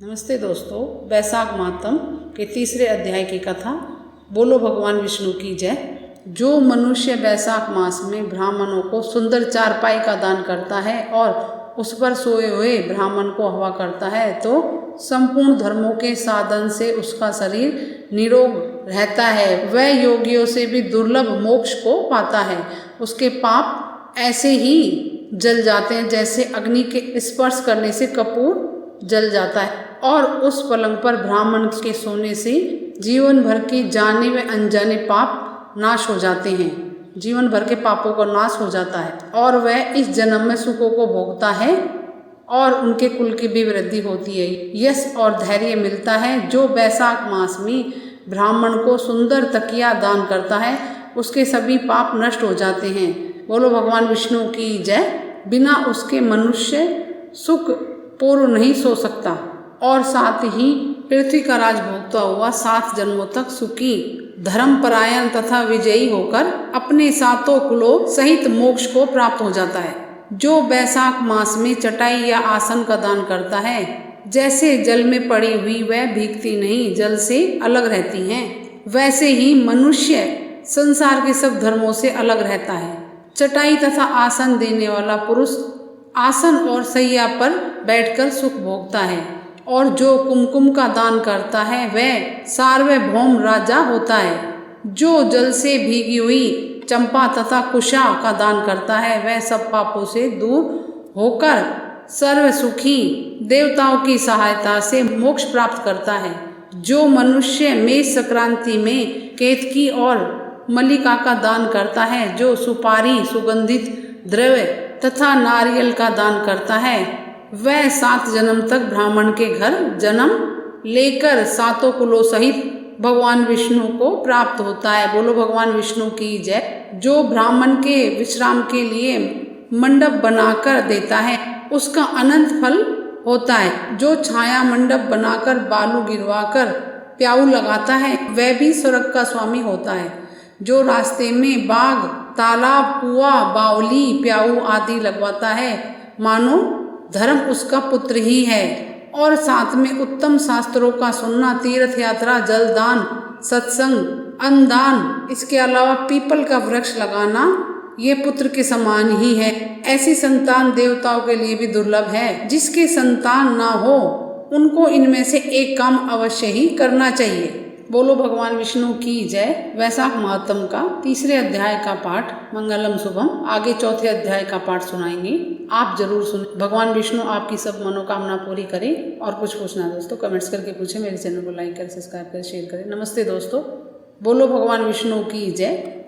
नमस्ते दोस्तों, वैशाख मातम के तीसरे अध्याय की कथा। बोलो भगवान विष्णु की जय। जो मनुष्य वैशाख मास में ब्राह्मणों को सुंदर चारपाई का दान करता है और उस पर सोए हुए ब्राह्मण को हवा करता है तो संपूर्ण धर्मों के साधन से उसका शरीर निरोग रहता है। वह योगियों से भी दुर्लभ मोक्ष को पाता है। उसके पाप ऐसे ही जल जाते हैं जैसे अग्नि के स्पर्श करने से कपूर जल जाता है, और उस पलंग पर ब्राह्मण के सोने से जीवन भर के जाने व अनजाने पाप नाश हो जाते हैं। जीवन भर के पापों का नाश हो जाता है और वह इस जन्म में सुखों को भोगता है और उनके कुल की भी वृद्धि होती है। यश और धैर्य मिलता है। जो वैशाख मास में ब्राह्मण को सुंदर तकिया दान करता है उसके सभी पाप नष्ट हो जाते हैं। बोलो भगवान विष्णु की जय। बिना उसके मनुष्य सुख पूर्व नहीं सो सकता और साथ ही पृथ्वी का राज भोगता हुआ 7 जन्मों तक सुखी, धर्मपरायण तथा विजयी होकर अपने 7 कुलों सहित मोक्ष को प्राप्त हो जाता है। जो वैशाख मास में चटाई या आसन का दान करता है, जैसे जल में पड़ी हुई वह भीगती नहीं, जल से अलग रहती हैं, वैसे ही मनुष्य संसार के सब धर्मों से अलग रहता है। चटाई तथा आसन देने वाला पुरुष आसन और सैया पर बैठकर सुख भोगता है, और जो कुमकुम का दान करता है वह सार्वभौम राजा होता है। जो जल से भीगी हुई चंपा तथा कुशा का दान करता है वह सब पापों से दूर होकर सर्व सुखी देवताओं की सहायता से मोक्ष प्राप्त करता है। जो मनुष्य मेष संक्रांति में केतकी और मल्लिका का दान करता है, जो सुपारी, सुगंधित द्रव्य तथा नारियल का दान करता है, वह 7 जन्म तक ब्राह्मण के घर जन्म लेकर 7 कुलों सहित भगवान विष्णु को प्राप्त होता है। बोलो भगवान विष्णु की जय। जो ब्राह्मण के विश्राम के लिए मंडप बनाकर देता है उसका अनंत फल होता है। जो छाया मंडप बनाकर बालू गिरवाकर प्याऊ लगाता है वह भी स्वर्ग का स्वामी होता है। जो रास्ते में बाग, तालाब, कुआं, बावली, प्याऊ आदि लगवाता है मानो धर्म उसका पुत्र ही है। और साथ में उत्तम शास्त्रों का सुनना, तीर्थ यात्रा, जलदान, सत्संग, अन्नदान, इसके अलावा पीपल का वृक्ष लगाना ये पुत्र के समान ही है। ऐसी संतान देवताओं के लिए भी दुर्लभ है। जिसके संतान ना हो उनको इनमें से एक काम अवश्य ही करना चाहिए। बोलो भगवान विष्णु की जय। वैशाख मातम का तीसरे अध्याय का पाठ मंगलम शुभम, आगे चौथे अध्याय का पाठ सुनाएंगे, आप जरूर सुने। भगवान विष्णु आपकी सब मनोकामना पूरी करें। और कुछ पूछना दोस्तों कमेंट्स करके पूछें। मेरे चैनल को लाइक करें, सब्सक्राइब करें, शेयर करें। नमस्ते दोस्तों, बोलो भगवान विष्णु की जय।